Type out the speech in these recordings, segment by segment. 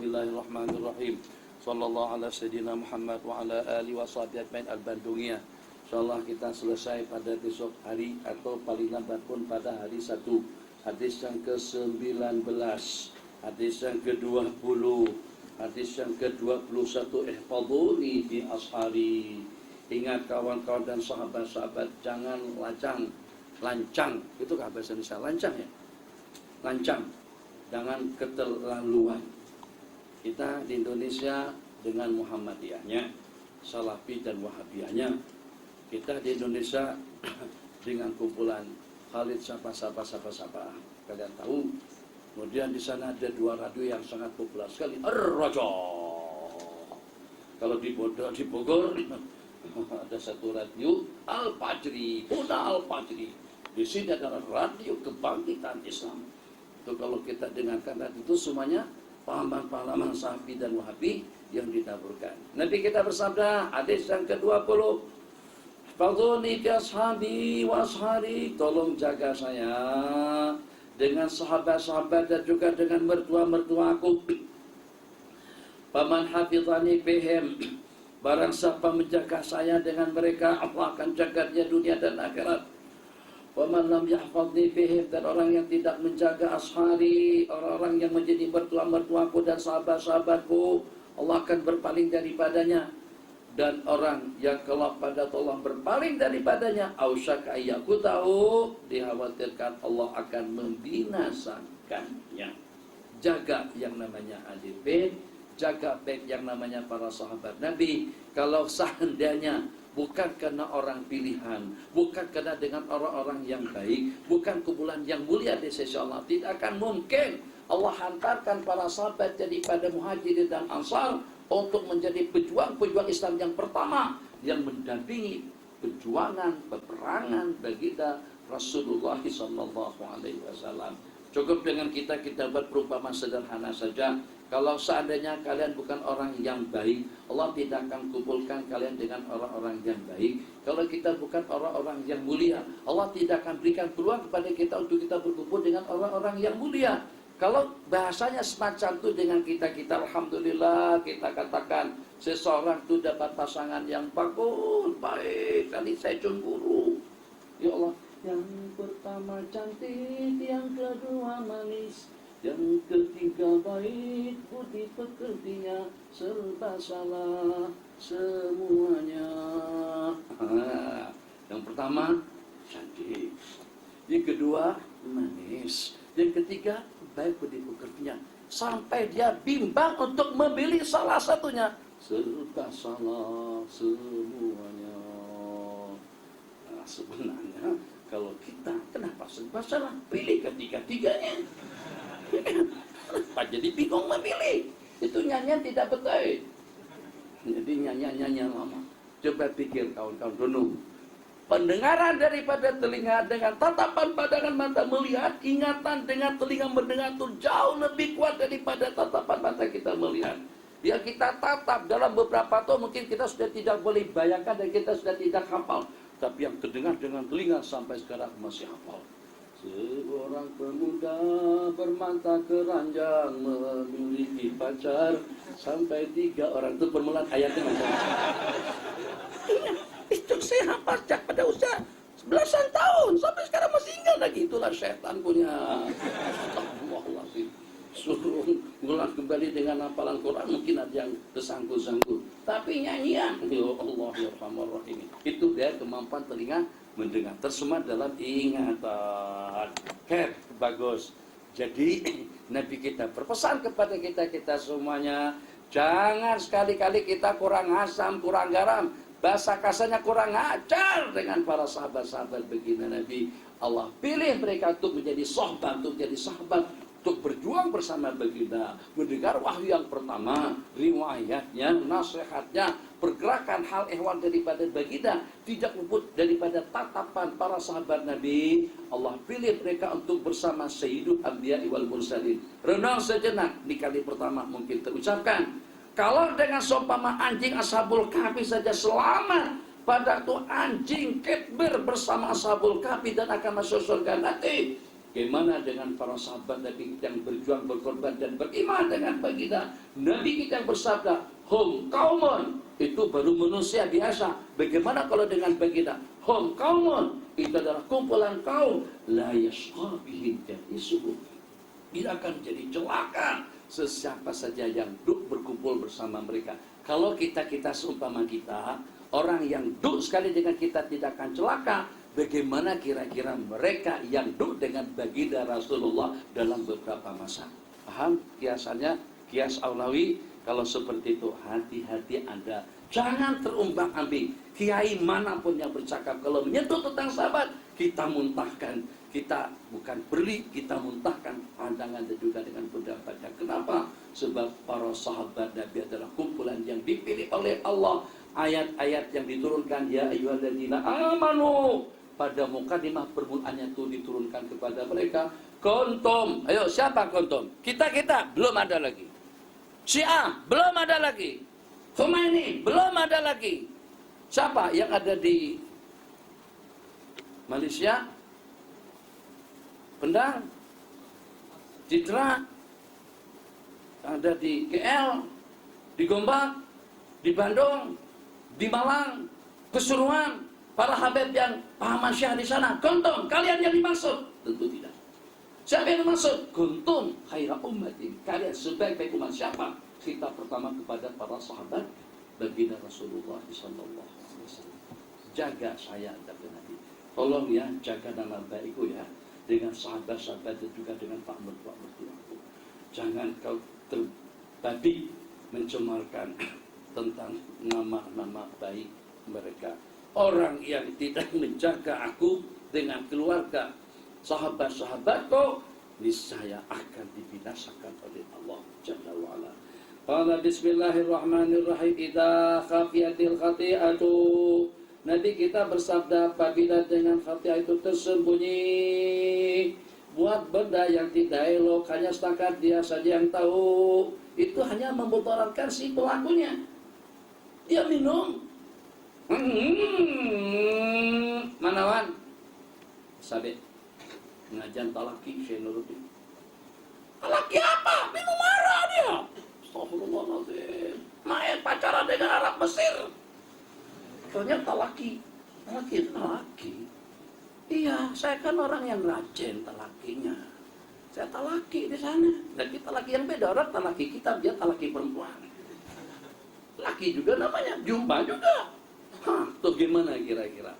Bismillahirrahmanirrahim. Sallallahu ala sayyidina Muhammad wa ala alihi wa sahbihi ajmain al-Bandungiyah. Insyaallah kita selesai pada besok hari atau paling lambat pun pada hari 1. Hadis yang ke-19, hadis yang ke-20, hadis yang ke-21. Ihfadhuni bi ashari. Ingat kawan-kawan dan sahabat-sahabat, jangan lancang. Itu kan bahasa Indonesia, lancang ya? Lancang. Jangan keterlaluan. Kita di Indonesia dengan Muhammadiyahnya, Salafi dan Wahabiyahnya. Kita di Indonesia dengan kumpulan Khalid siapa. Kalian tahu. Kemudian di sana ada 2 radio yang sangat populer sekali. Ar-Raja. Kalau di Bogor ada 1 radio Al-Fajri, Huda Al-Fajri. Di sini adalah radio kebangkitan Islam. Itu kalau kita dengarkan radio itu semuanya pahaman-pahaman Salafi dan Wahabi yang ditaburkan. Nabi kita bersabda, hadis yang ke-20, Fadhuni fi ashabi wa ashari, tolong jaga saya dengan sahabat-sahabat dan juga dengan mertua-mertuaku. Faman hafizani bihim, barang siapa menjaga saya dengan mereka, Allah akan jaga dia dunia dan akhirat. Waman lam yahfadni fihim, dan orang yang tidak menjaga ashari, orang-orang yang menjadi mertua-mertuaku dan sahabat-sahabatku, Allah akan berpaling daripadanya. Dan orang yang kalau pada Allah berpaling daripadanya, ausyaka ayyaku tahu, dikhawatirkan Allah akan membinasakannya. Jaga yang namanya ahli bait, jaga baik yang namanya para sahabat Nabi. Kalau seandainya bukan karena orang pilihan, bukan karena dengan orang-orang yang baik, bukan kumpulan yang mulia di sisi Allah, tidak akan mungkin Allah hantarkan para sahabat daripada Muhajirin dan Ansar untuk menjadi pejuang-pejuang Islam yang pertama yang mendampingi perjuangan peperangan baginda Rasulullah SAW. Cukup dengan kita buat perumpamaan sederhana saja. Kalau seandainya kalian bukan orang yang baik, Allah tidak akan kumpulkan kalian dengan orang-orang yang baik. Kalau kita bukan orang-orang yang mulia, Allah tidak akan berikan peluang kepada kita untuk kita berkumpul dengan orang-orang yang mulia. Kalau bahasanya semacam itu dengan kita alhamdulillah, kita katakan seseorang itu dapat pasangan yang bagus, baik, kali saya cemburu. Ya Allah, yang pertama cantik, yang kedua manis, yang ketiga baik, budi pekertinya serba salah semuanya. Yang pertama cantik, yang kedua manis, yang ketiga baik budi pekertinya, sampai dia bimbang untuk memilih salah satunya, serba salah semuanya. Nah, sebenarnya kalau kita kenapa serba salah, pilih ketiga-tiganya. Kenapa jadi bingung memilih? Itu nyanyian tidak betul. Jadi nyanyian lama. Coba pikir kawan-kawan dulu. Pendengaran daripada telinga dengan tatapan pandangan mata melihat, ingatan dengan telinga mendengar itu jauh lebih kuat daripada tatapan mata kita melihat. Ya kita tatap dalam beberapa tahun mungkin kita sudah tidak boleh bayangkan dan kita sudah tidak hafal. Tapi yang terdengar dengan telinga sampai sekarang masih hafal. Seorang pemuda bermata keranjang memiliki pacar sampai 3 orang. Itu permulaan ayatnya macam itu saya hafal pada usia belasan tahun sampai sekarang masih ingat lagi. Itulah syaitan punya. Astagfirullahaladzim. Suruh ngulang kembali dengan hafalan Quran mungkin ada yang tersangkut-sangkut. Tapi nyanyian, ya Allah ya Rahman. Itu dia kemampuan telinga mendengar, tersemat dalam ingatan. Bagus. Jadi Nabi kita berpesan kepada kita semuanya, jangan sekali-kali kita kurang asam, kurang garam. Bahasa kasarnya kurang ajar dengan para sahabat-sahabat begini Nabi. Allah pilih mereka untuk menjadi sahabat, untuk berjuang bersama baginda, mendengar wahyu yang pertama, riwayatnya, nasihatnya, pergerakan hal ehwal daripada baginda, tidak luput daripada tatapan para sahabat Nabi. Allah pilih mereka untuk bersama Sayyidul Anbiya wal Mursalin. Renang sejenak di kali pertama mungkin terucapkan. Kalau dengan seumpama anjing Ashabul Kahfi saja selamat, pada itu anjing ketber bersama Ashabul Kahfi dan akan masuk surga nanti. Bagaimana dengan para sahabat Nabi kita yang berjuang, berkorban dan beriman dengan baginda Nabi kita yang bersabda, hum kaumun, itu baru manusia biasa. Bagaimana kalau dengan baginda, hum kaumun, itu adalah kumpulan kaum, la yashqa bihim jalisuhum, tidak akan jadi celaka sesiapa saja yang duduk berkumpul bersama mereka. Kalau kita seumpama kita, orang yang duduk sekali dengan kita tidak akan celaka, bagaimana kira-kira mereka yang duduk dengan baginda Rasulullah dalam beberapa masa? Paham kiasannya? Kias Aulawi. Kalau seperti itu, hati-hati Anda. Jangan terumbang-ambing. Kiai manapun yang bercakap, kalau menyentuh tentang sahabat, kita muntahkan. Kita bukan beli, kita muntahkan pandangan dan juga dengan pendapatnya. Kenapa? Sebab para sahabat Nabi adalah kumpulan yang dipilih oleh Allah. Ayat-ayat yang diturunkan, ya ayyuhalladzina amanu, pada mukadimah permulaannya itu diturunkan kepada mereka. Kontum, ayo siapa kontum? Kita belum ada lagi. Syiah belum ada lagi. Khomeini belum ada lagi. Siapa yang ada di Malaysia? Pendang, Citra, ada di KL, di Gombak, di Bandung, di Malang, Keseruan, para habib yang paham Syiah di sana. Kontum, kalian yang dimaksud? Tentu tidak. Siapa yang dimaksud? Kuntum khaira ummatin, kalian sebaik-baik umat. Siapa? Kita pertama kepada para sahabat baginda Rasulullah sallallahu alaihi wasallam. Jaga saya dan Nabi. Tolong ya, jaga nama baikku ya, dengan sahabat-sahabat dan juga dengan pak mertua-mertuaku. Jangan kau terbabit mencemarkan tentang nama-nama baik mereka. Orang yang tidak menjaga aku dengan keluarga sahabat-sahabatku, niscaya akan dibinasakan oleh Allah Jalla wa'ala. Qala bismillahirrahmanirrahim, idza khafiyatil khati'atu. Nabi kita bersabda, apabila dengan khati'ah itu tersembunyi, buat benda yang tidak elok, hanya setakat dia saja yang tahu, itu hanya memudaratkan si pelakunya. Dia minum, manawan sabit ngajan talaki saya nurutin. Talaki apa? Minum marah dia. Astagfirullahaladzim. Main pacaran dengan Arab Mesir. Ternyata talaki. Iya, saya kan orang yang rajin talakinya. Saya talaki di sana. Dan kita talaki yang beda. Orang talaki kita, dia talaki perempuan. Laki juga namanya, jumpa juga. Hah, tuh gimana kira-kira?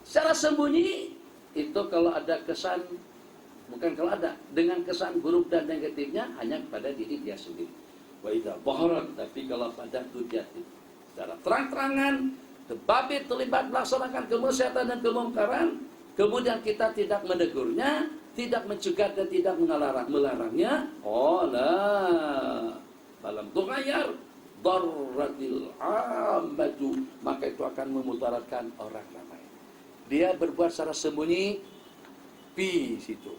Secara sembunyi, itu kalau ada kesan, bukan kalau ada, dengan kesan buruk dan negatifnya hanya kepada diri dia sendiri. Wa idza baharat, tapi kalau pada tujuan secara terang-terangan, terbabit terlibat melaksanakan kemaksiatan dan kemungkaran, kemudian kita tidak menegurnya, tidak mencegah dan tidak melarangnya, dalam tughayar darratil ammatu, maka itu akan memudaratkan orang ramai. Dia berbuat secara sembunyi, pi situ.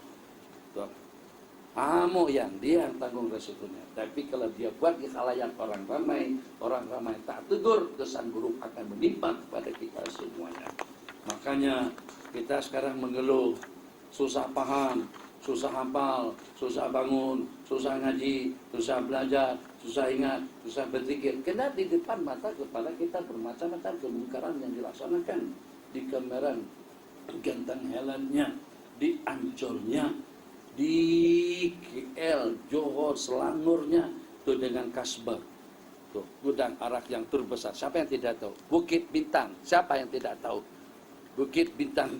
Amo yang dia yang tanggung resikonya. Tapi kalau dia buat di khalayak orang ramai tak tegur, kesan buruk akan menimpa kepada kita semuanya. Makanya kita sekarang mengeluh, susah paham, susah hafal, susah bangun, susah ngaji, susah belajar, susah ingat, susah berpikir. Karena di depan mata kepala kita bermacam-macam kemungkaran yang dilaksanakan. Di Kemaran, Genteng Helennya, di Ancolnya, di KL, Johor, Selangornya, itu dengan Kasbar. Tuh, gudang arak yang terbesar. Siapa yang tidak tahu? Bukit Bintang. Siapa yang tidak tahu? Bukit Bintang.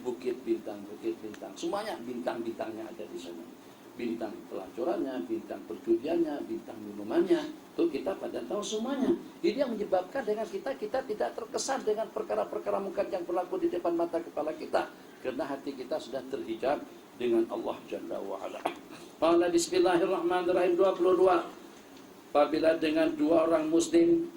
Semuanya bintang-bintangnya ada di sana. Bintang pelacurannya, bintang perjudiannya, bintang minumannya. Itu kita pada tahu semuanya. Ini yang menyebabkan dengan kita tidak terkesan dengan perkara-perkara mungkar yang berlaku di depan mata kepala kita. Karena hati kita sudah terhijab dengan Allah Jalla wa'ala. Qala bismillahirrahmanirrahim 22. Apabila dengan dua orang muslim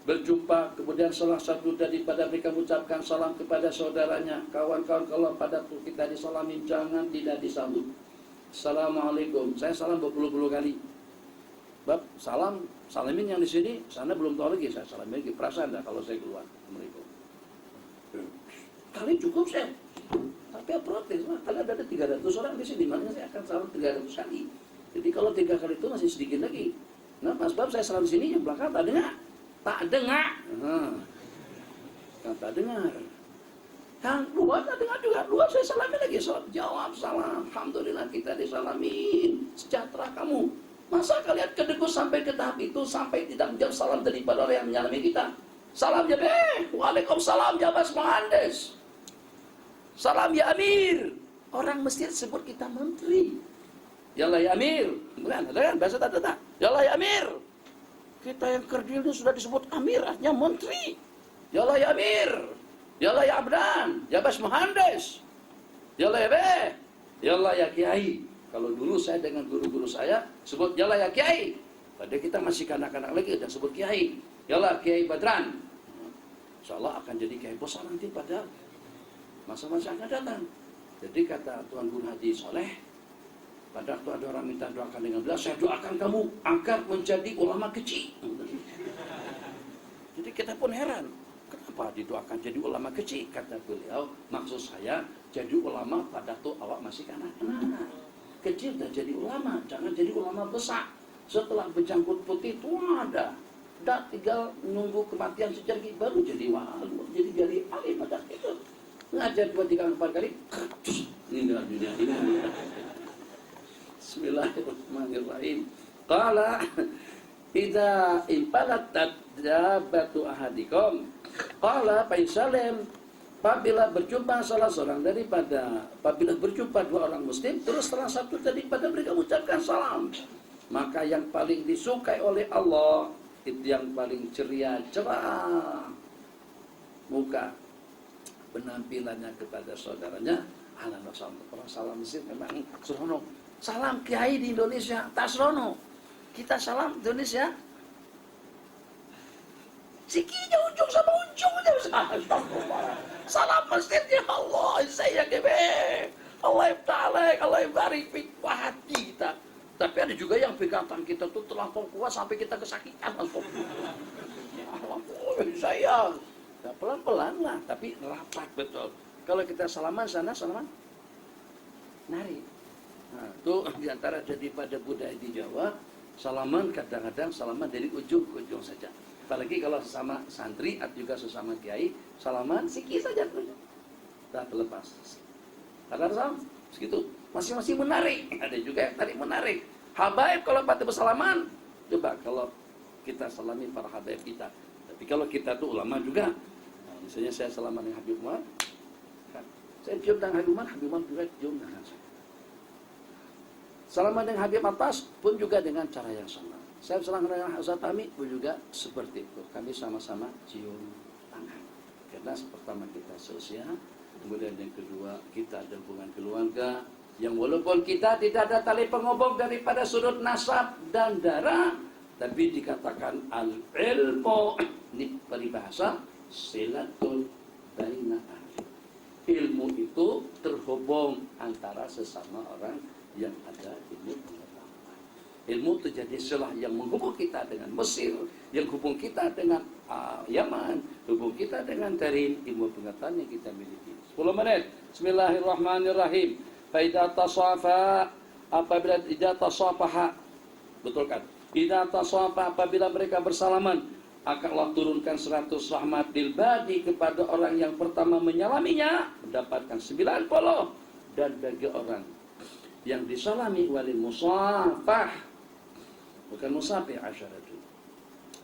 berjumpa, kemudian salah satu daripada mereka mengucapkan salam kepada saudaranya, kawan-kawan, kalau pada kita disalamin jangan tidak disambut. Assalamualaikum. Saya salam berpuluh-puluh kali. Bab salamin yang di sini, sana belum tahu lagi saya salamin lagi. Perasaan dah kalau saya keluar. Assalamualaikum. Kali cukup saya. Sampai protes, kalau ada 300 orang di sini, makanya saya akan salam 300 kali. Jadi kalau 3 kali itu masih sedikit lagi. Nah, sebab saya salam di sini, yang belakang tak dengar. Tak dengar. Tak dengar. Yang luar tak dengar juga. Luar saya salamin lagi. Jawab salam. Alhamdulillah kita disalamin. Sejahtera kamu. Masa kalian kedegus sampai ke tahap itu, sampai tidak menjawab salam daripada orang yang menyalami kita? Salam ya waalaikumsalam ya Mas Mohandes. Salam ya Amir. Orang Mesir sebut kita menteri. Yalah ya Amir. Bukan, ada kan bahasa tak? Yalah ya Amir. Kita yang kerdil itu sudah disebut Amir, artinya menteri. Yalah ya Amir. Yalah ya Abdan. Ya Mas Mohandes. Yalah ya Be. Yalah ya Kiai. Kalau dulu saya dengan guru-guru saya sebut yalah ya Kiai. Padahal kita masih kanak-kanak lagi dan sebut Kiai. Yalah Kiai Badran. Insyaallah akan jadi Kiai besar nanti pada masa-masa akan datang. Jadi kata Tuan Guru Haji Soleh, pada waktu ada orang minta doakan dengan beliau, saya doakan kamu angkat menjadi ulama kecil. Jadi kita pun heran, kenapa didoakan jadi ulama kecil? Kata beliau, maksud saya jadi ulama pada tuh awak masih kanak-kanak. Kecil dan jadi ulama, jangan jadi ulama besar. Setelah berjangkut putih itu ada. Dah tinggal menunggu kematian sejari baru jadi wali, jadi alim pada itu. Ngajar 2, 3, 4 kali, meninggal dunia ini. Bismillahirrahmanirrahim. Qala idza impalat tadabatu ahadikum. Qala Faisalem, apabila berjumpa salah seorang apabila berjumpa 2 orang muslim, terus salah satu daripada mereka mengucapkan salam, maka yang paling disukai oleh Allah itu yang paling ceria, cerah muka, penampilannya kepada saudaranya. Alhamdulillah, orang salam Mesir memang seronok. Salam Kiai di Indonesia tak seronok. Kita salam Indonesia, sikinya ujung sama ujungnya. Salam Mesir ya Allah, saya gebe. Allah ta'ala, Allah barik fi hati kita. Tapi ada juga yang pegatan kita tuh terlampau kuat sampai kita kesakitan. Ya Allah, saya. Nah, pelan-pelan lah, tapi rapat betul. Kalau kita salaman sana, salaman nari. Nah, itu diantara daripada budaya di Jawa, salaman kadang-kadang salaman dari ujung ke ujung saja. Apalagi kalau sesama santri atau juga sesama kiai, salaman sikit saja terus. Tak terlepas. Karena salam segitu. Masing-masing menarik. Ada juga yang tarik menarik. Habaib kalau pada bersalaman, coba kalau kita salami para habaib kita. Tapi kalau kita tuh ulama juga, nah, misalnya saya salaman dengan Habib Umar, saya cium dengan Habib Umar juga cium dengan saya. Salaman dengan Habib Abbas pun juga dengan cara yang sama. Saya salaman dengan Ustaz Ami pun juga seperti itu. Kami sama-sama cium tangan. Karena pertama kita sosial, kemudian yang kedua kita ada hubungan keluarga, yang walaupun kita tidak ada tali penghubung daripada sudut nasab dan darah, tapi dikatakan al-ilmu, ini peribahasa, silatul baina ahli. Ilmu itu terhubung antara sesama orang yang ada ilmu pengetahuan. Ilmu itu jadi silah yang menghubung kita dengan Mesir, yang hubung kita dengan Yaman, hubung kita dengan Tarim, ilmu pengetahuan yang kita miliki. 10 menit. Bismillahirrahmanirrahim. Faida tasafa, apabila tidak tasafaha, betul kan? Idza tasafa, apabila mereka bersalaman, akan Allah turunkan 100 rahmat dilbadi kepada orang yang pertama menyalaminya, mendapatkan 90, dan bagi orang yang disalami walil musafah, bukan musafih asyaratu,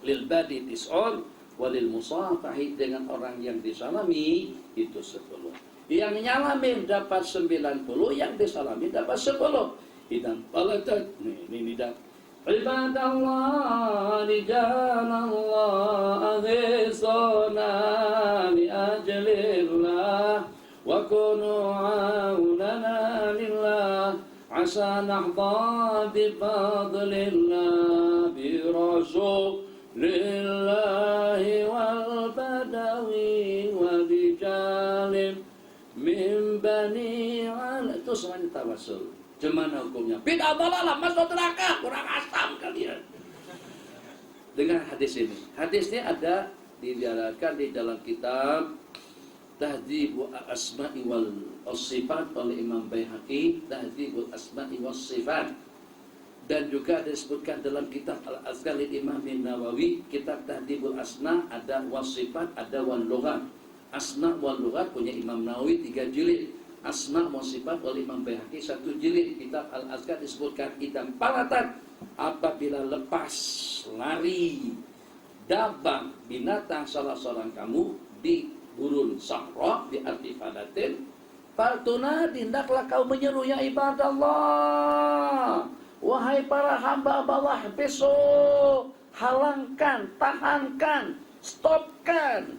lil badi tis'un walil musafahi, dengan orang yang disalami itu 10. Yang nyalamin dapat 90, yang disalami dapat 10. Idam palatat, ini dah. Ibadallah, rijalallah, aghisona li ajlillah, wa kunu aunana lillah, asa nahda bi fadlillah, bi rasulillahi wal badawi wa rijalim min bani ala. Itu semuanya tawasul. Gimana hukumnya? Bid'ah dalalah, masuk neraka, kurang asam kalian. Dengan hadis ini. Hadisnya ada diriwayatkan di dalam kitab Tahdzibu Asma'i wal was-sifat oleh Imam Baihaqi, Tahdzibul Asma'i was-Sifat. Dan juga disebutkan dalam kitab Al-Azkar Imam Nawawi, kitab Tahdzibul Asma ada was-sifat, ada wal-lughat. Asma wal lughat punya Imam Nawawi 3 jilid. Asma wa sifat oleh Imam Baihaqi 1 jilid. Kitab Al-Azkar disebutkan idam palatan, apabila lepas lari dabang binatang salah seorang kamu di gurun sahra di arti falatin, faltuna dindaklah kau menyeru ya ibadallah, wahai para hamba Allah, besok halangkan, tahankan, stopkan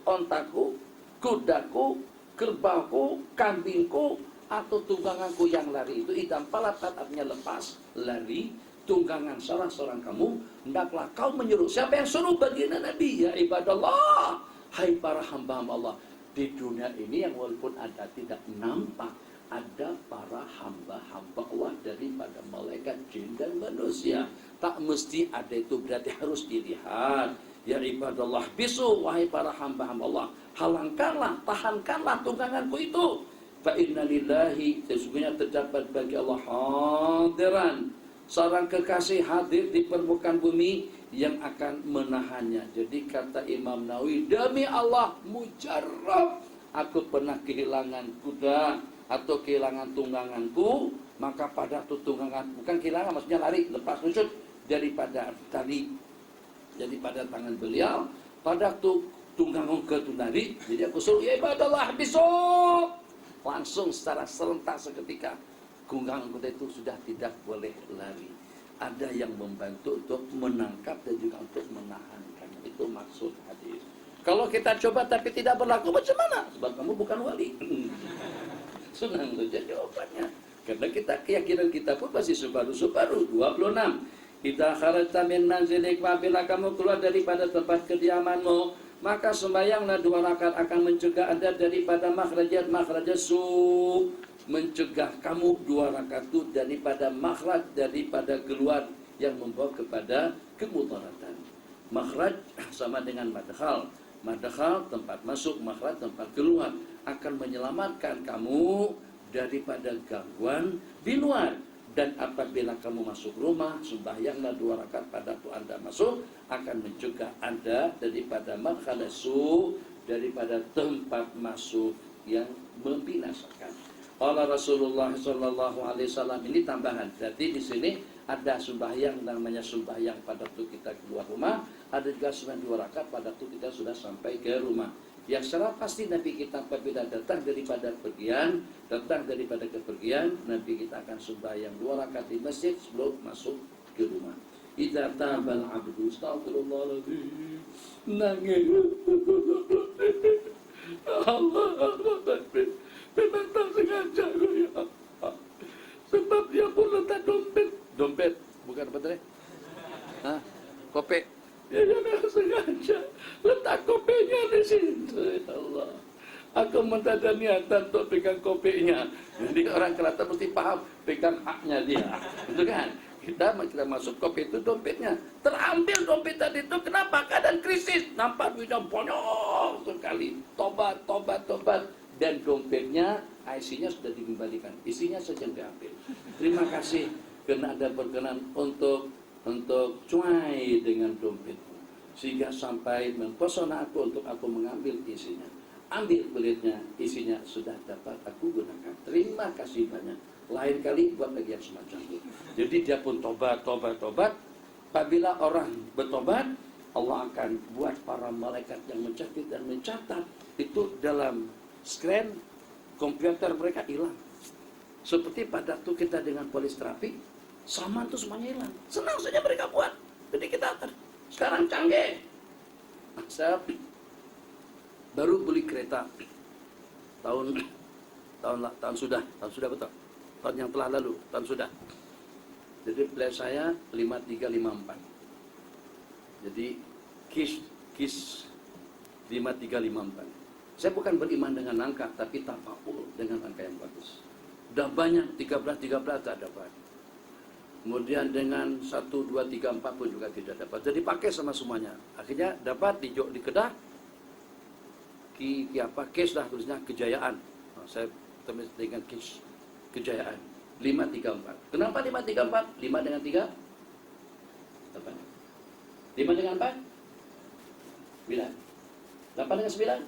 ontaku, kudaku, kerbauku, kambingku, atau tungganganku yang lari itu. Idam palatat artinya lepas lari tunggangan salah seorang kamu, hendaklah kau menyuruh. Siapa yang suruh? Baginda Nabi, ya ibadallah, hai para hamba-hamba Allah. Di dunia ini yang walaupun ada tidak nampak, ada para hamba-hamba Allah daripada malaikat, jin dan manusia. Tak mesti ada itu berarti harus dilihat. Ya ibadallah, bisu, wahai para hamba-hamba Allah, halangkanlah, tahankanlah tungganganku itu. Fa inna lillahi, sesungguhnya terdapat bagi Allah hadiran, seorang kekasih hadir di permukaan bumi yang akan menahannya. Jadi kata Imam Nawawi, demi Allah mujarrab, aku pernah kehilangan kuda atau kehilangan tungganganku, maka pada tunggangan, bukan kehilangan maksudnya lari, lepas nusut daripada tali, daripada tangan beliau, pada tunggangan ke tunari. Jadi aku suruh ya ibadallah besok, langsung secara serentak seketika tunggangan kuda itu sudah tidak boleh lari. Ada yang membantu untuk menangkap dan juga untuk menahankan. Itu maksud hadis. Kalau kita coba tapi tidak berlaku, macam mana? Sebab kamu bukan wali. Senang saja jawabannya. Karena kita, keyakinan kita pun masih sebaru-sebaru. 26. Idza kharajta min manzilik, apabila kamu keluar daripada tempat kediamanmu, maka sembahyanglah 2 rakaat akan mencegah Anda daripada makhrajat su, mencegah kamu 2 rakaat itu daripada makhraj, daripada keluar yang membawa kepada kemudaratan. Makhraj sama dengan madkhal. Madkhal tempat masuk, makhraj tempat keluar, akan menyelamatkan kamu daripada gangguan di luar. Dan apabila kamu masuk rumah, sembahyanglah 2 rakaat pada waktu Anda masuk, akan mencegah Anda daripada makhalasu, daripada tempat masuk yang membinasakan. Qala Rasulullah sallallahu alaihi wasallam, ini tambahan. Jadi di sini ada sembahyang namanya sembahyang pada waktu kita keluar rumah, ada juga sembahyang 2 rakaat pada waktu kita sudah sampai ke rumah. Yang secara pasti Nabi kita apabila datang daripada kepergian, Nabi kita akan sembahyang 2 rakaat di masjid sebelum masuk ke rumah. Idza tabal abdu astagfirullahaladzim, nangis. Allah memang tak sengaja ya. Sebab dia pun letak dompet bukan apa tadi? Kopek. Dia jangan sengaja letak kopeknya di situ. Ya Allah, aku minta ada niatan untuk pegang kopeknya. Jadi orang Kelantan mesti paham pegang haknya dia, itu kan? Kita masuk kopek itu dompetnya, terambil dompet tadi itu. Kenapa? Keadaan krisis, nampak duitnya banyak sekali. Tobat, dan dompetnya isinya sudah dikembalikan, isinya saja diambil. Terima kasih karena ada berkenan untuk cuai dengan dompetmu, sehingga sampai mempesona aku untuk aku mengambil isinya. Ambil kulitnya, isinya sudah dapat aku gunakan. Terima kasih banyak. Lain kali buat lagi yang semacam itu. Jadi dia pun tobat. Apabila orang bertobat, Allah akan buat para malaikat yang mencatat dan mencatat itu dalam scan komputer mereka hilang. Seperti pada waktu kita dengan polis trafik, saman itu semuanya hilang. Senang saja mereka buat. Jadi kita sekarang canggih. Saya baru beli kereta tahun sudah betul. Tahun yang telah lalu, tahun sudah. Jadi plan saya 5354. Jadi KIS 5354. Saya bukan beriman dengan angka, tapi tafakur dengan angka yang bagus. Sudah banyak 13 tak dapat. Kemudian dengan 1, 2, 3, 4 pun juga tidak dapat. Jadi pakai sama semuanya. Akhirnya dapat di Kedah. KIS lah tulisnya Kejayaan. Nah, saya dengan kejayaan. 534. Kenapa 534? 5 dengan 3 apa? 5 dengan 4 9. 8 dengan 9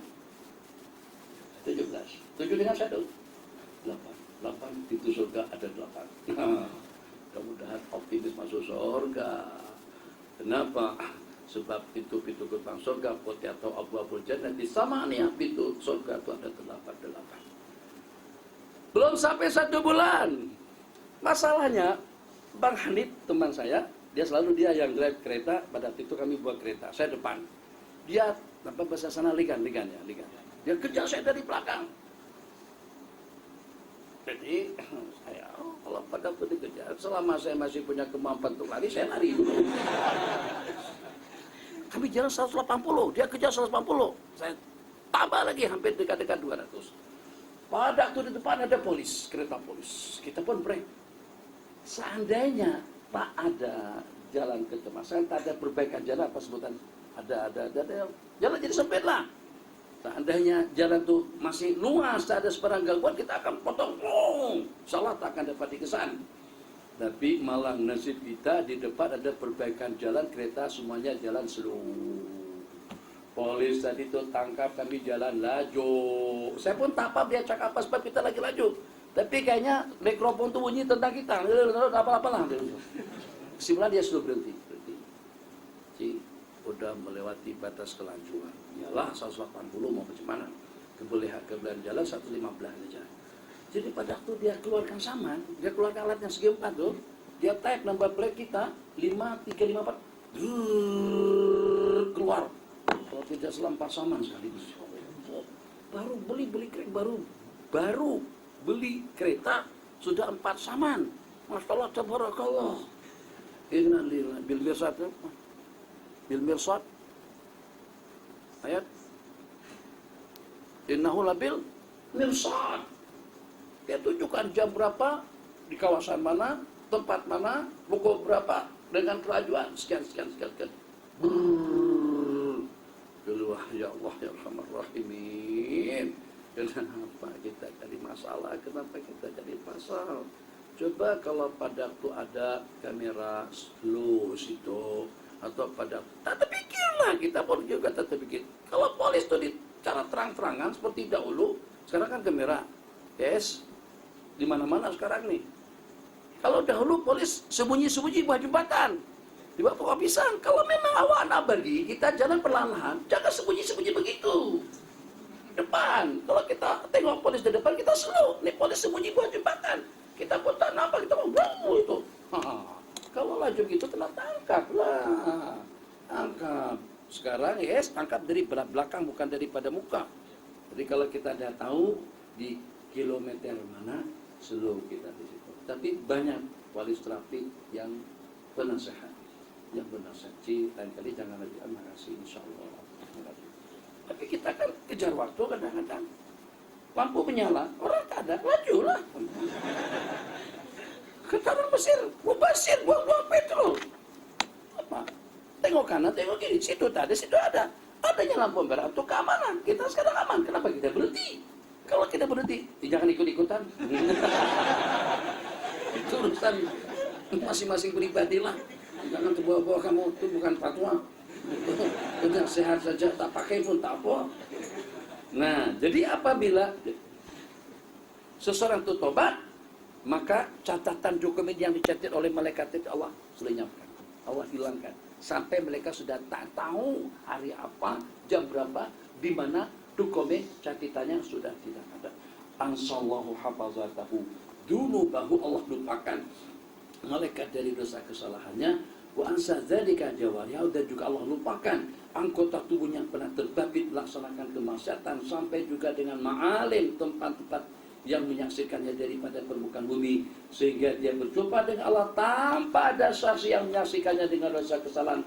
17. 7 dengan 1 8. 8 pintu surga ada 8. Mudah-mudahan optimis masuk surga. Kenapa? Sebab pintu-pintu gerbang surga putih atau abu-abu jannati sama nih, pintu surga itu ada 8. Belum sampai 1 bulan. Masalahnya Bang Hanif teman saya, dia yang drive kereta. Pada waktu itu kami buat kereta, saya depan. Dia bahasa sana ligan. Dia kejar saya dari belakang. Jadi saya kalau pada waktu dikejar, selama saya masih punya kemampuan untuk lari, saya lari dulu. Kami jalan 180, dia kejar 180. Saya tambah lagi hampir dekat-dekat 200. Pada waktu di depan ada kereta polis. Kita pun break. Seandainya tak ada jalan kecemasan, tak ada perbaikan jalan, apa sebutan? Ada jalan jadi sempit lah. Seandainya jalan itu masih luas, tak ada sebarang gangguan, kita akan potong. Salah tak akan dapat dikesan. Tapi malah nasib kita di depan ada perbaikan jalan, kereta semuanya jalan slow. Polis tadi itu tangkap kami jalan laju. Saya pun tak apa dia cakap apa sebab kita lagi laju. Tapi kayaknya mikrofon tuh bunyi tentang kita. Apa-apalah. Kesimpulan dia sudah berhenti. Udah melewati batas kelajuan. Yalah 180 mau bagaimana? Kebolehan jalan 115 aja. Jadi pada waktu dia keluarkan saman, dia keluarkan alatnya segi 4 tuh, dia type number plate kita 5354. Keluar. Kalau tidak salah 4 saman sekaligus. Baru beli kereta sudah 4 saman. Masya Allah, tabarakallah. Innalillah bil mirsad ayat innahu labil mirsad. Dia tunjukkan jam berapa, di kawasan mana, tempat mana, pukul berapa, dengan kelajuan sekian. Wah ya Allah ya Rahman Rahimin. Kenapa kita jadi masalah? Kenapa kita jadi pasal? Coba kalau pada waktu ada kamera slow situ, atau pada tak terpikirlah, kita pun juga tak terpikir. Kalau polis itu di cara terang-terangan seperti dahulu, sekarang kan kamera, yes, di mana-mana sekarang nih. Kalau dahulu polis sembunyi-sembunyi bawah jembatan, di bawah pokok pisang. Kalau memang awak nak pergi, kita jalan perlahan, jangan sembunyi-sembunyi begitu. Depan, kalau kita tengok polis di depan, kita slow. Nih polis sembunyi bawah jembatan, kita pun tak nampak, kita mau itu. Kalau laju gitu kena tangkap lah. Tangkap. Sekarang yes, tangkap dari belakang bukan daripada muka. Jadi kalau kita dah tahu di kilometer mana, slow kita di situ. Tapi banyak polis trafik yang penasehat. Lain kali jangan lagi, makasih insyaallah. Tapi kita kan kejar waktu kadang-kadang. Lampu menyala, orang tak ada, laju lah. Ketaruh Mesir, mubasir, buang-buang petrol. Apa? Tengok kanan, tengok kiri, situ tak ada, situ ada. Adanya lampu merah untuk keamanan. Kita sekarang aman, kenapa kita berhenti? Kalau kita berhenti, jangan ikut-ikutan. Itu urusan masing-masing pribadi lah. Jangan terbawa-bawa, kamu itu bukan fatwa. Udah sehat saja, tak pakai pun tak apa. Nah, jadi apabila seseorang itu tobat, maka catatan dokumen yang dicatat oleh malaikat itu Allah lenyapkan, Allah hilangkan, sampai mereka sudah tak tahu hari apa, jam berapa, di mana dokumen catatannya sudah tidak ada. Ansallahu hafazatahu, dunubahu, Allah lupakan malaikat dari dosa kesalahannya. Wa ansa dzalika jawarihu, dan juga Allah lupakan anggota tubuhnya yang pernah terbabit melaksanakan kemaksiatan, sampai juga dengan ma'alim, tempat-tempat yang menyaksikannya daripada permukaan bumi, sehingga dia berjumpa dengan Allah tanpa ada saksi yang menyaksikannya dengan dosa kesalahan.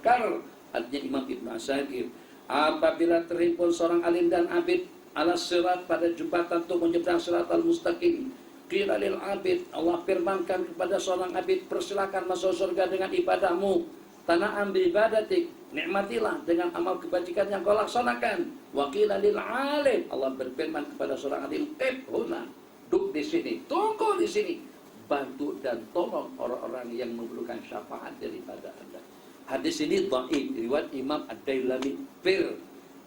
Artinya Imam Ibnu Asakir, apabila terhimpun seorang alim dan abid ala sirat, pada jembatan untuk menyeberang sirat al-mustaqim, qila lil abid, Allah firmankan kepada seorang abid, persilakan masuk surga dengan ibadahmu, tana'am bi ibadatik, nikmatilah dengan amal kebajikan yang kau laksanakan. Wa qila lil alim, Allah berfirman kepada seorang alim, qif huna, duduk di sini, tunggu di sini, bantu dan tolong orang-orang yang memerlukan syafaat daripada Anda. Hadis ini dhaif, riwayat Imam Ad-Dailami Fir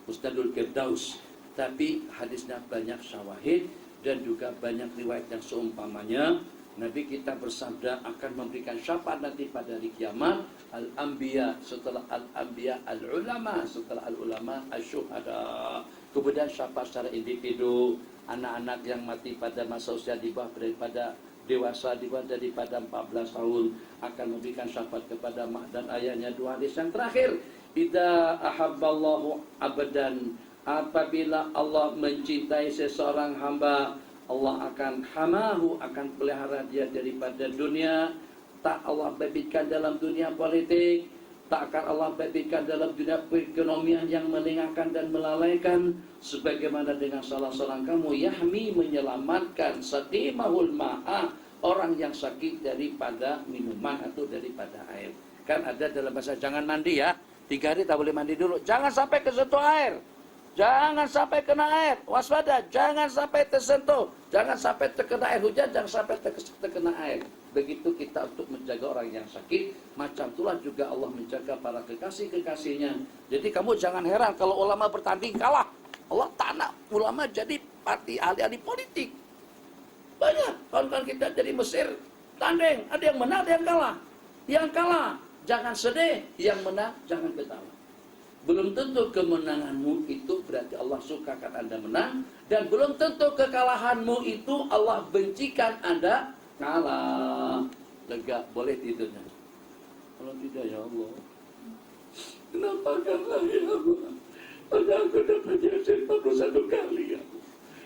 Musnadul Firdaus, tapi hadisnya banyak syawahid dan juga banyak riwayat yang seumpamanya. Nabi kita bersabda akan memberikan syafaat nanti pada hari kiamat, al-anbiya, setelah al-anbiya al-ulama, setelah al-ulama al-syuhada. Kemudian syafaat secara individu, anak-anak yang mati pada masa usia di bawah daripada dewasa, di bawah daripada 14 tahun akan memberikan syafaat kepada mak dan ayahnya. Dua hadis yang terakhir, idza ahabballahu abadan, apabila Allah mencintai seseorang hamba, Allah akan hamahu, akan pelihara dia daripada dunia. Tak Allah babitkan dalam dunia politik, tak akan Allah babitkan dalam dunia perekonomian yang melengahkan dan melalaikan. Sebagaimana dengan salah seorang kamu, yahmi, menyelamatkan saqimahul ma'a, orang yang sakit daripada minuman atau daripada air. Kan ada dalam bahasa, jangan mandi ya, 3 hari tak boleh mandi dulu, jangan sampai kesentuh air, jangan sampai kena air, waspada, jangan sampai tersentuh, jangan sampai terkena air hujan, jangan sampai terkena air. Begitu kita untuk menjaga orang yang sakit, macam itulah juga Allah menjaga para kekasih-kekasihnya. Jadi kamu jangan heran kalau ulama bertanding kalah. Allah tak nak ulama jadi parti ahli-ahli politik. Banyak kawan-kawan kita dari Mesir tanding, ada yang menang, ada yang kalah. Yang kalah jangan sedih, yang menang jangan ketawa. Belum tentu kemenanganmu itu berarti Allah sukakan Anda menang, dan belum tentu kekalahanmu itu Allah bencikan Anda kalah. Lega, boleh tidurnya. Kalau tidak, ya Allah, kenapa kalah ya Allah? Padahal aku dapat jelasin 41 kali ya.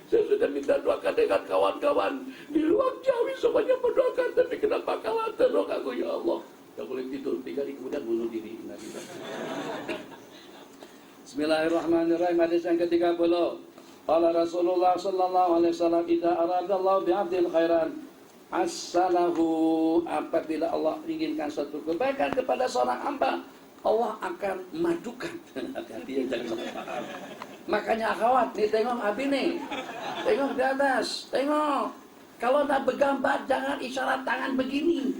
Saya sudah minta doakan dengan kawan-kawan di luar Jawi, semuanya berdoakan, tapi kenapa kalah terus aku ya Allah? Tak boleh tidur, 3 hari kemudian bunuh diri. Bismillahirrahmanirrahim. Hadis yang ke-30. Qala Rasulullah sallallahu alaihi wasallam, idza aradallahu bi'abdin khairan as-salahu, apabila Allah inginkan suatu kebaikan kepada seorang hamba, Allah akan madukan. Hati-hati, jangan salah paham. Makanya akhwat, nih tengok Abi nih, tengok di atas, tengok. Kalau nak bergambar jangan isyarat tangan begini.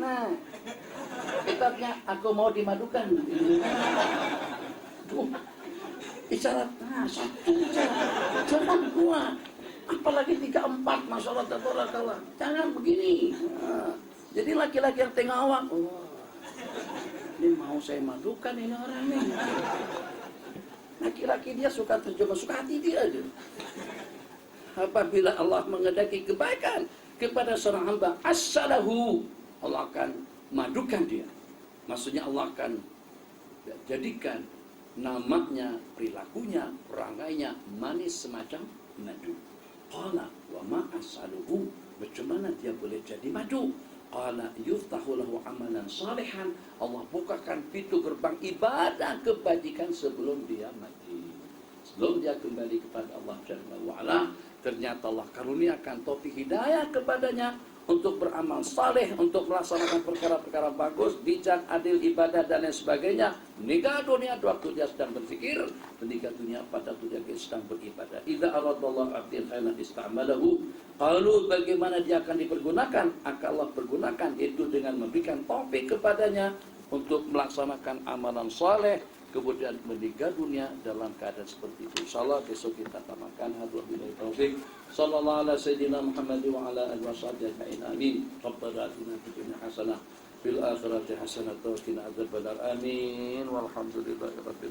Nah, kitabnya aku mau dimadukan. Tuh, isyarat, nah satu jangan dua, apalagi 3, 4, Masya Allah, tabarakallah. Jangan begini. Nah, jadi laki-laki yang tengok awak, oh, ini mau saya madukan ini orang ini. Laki-laki dia suka terjemah, suka hati dia aja. Apabila Allah mengendaki kebaikan kepada seorang hamba, as-salahu, Allah akan madukan dia. Maksudnya Allah akan jadikan namanya, perilakunya, perangainya manis semacam madu. Qala wa ma as-saluhu, bagaimana dia boleh jadi madu? Qala yuftahu lahu amalan salihan, Allah bukakan pintu gerbang ibadah kebajikan sebelum dia mati. Sebelum dia kembali kepada Allah Jalla wa'ala, ternyata Allah karuniakan taufik hidayah kepadanya untuk beramal saleh, untuk melaksanakan perkara-perkara bagus, bijak, adil, ibadah, dan lain sebagainya. Meninggal dunia waktu dia sedang berfikir, meninggal dunia pada waktu dia sedang beribadah. Idza aradallahu 'abdan khairan ista'malahu. Kalau bagaimana dia akan dipergunakan, akan Allah pergunakan itu dengan memberikan taufik kepadanya untuk melaksanakan amalan saleh, kemudian meninggal dunia dalam keadaan seperti itu. Insyaallah besok kita tamatkan. Wabillahi taufik. Sallallahu ala sayyidina Muhammad wa ala alihi washabbihi ajma'in. Amin. Rabbana atina fid dunya hasanah fil akhirati hasanah wa qina adzabannar. Amin. Walhamdulillahi rabbil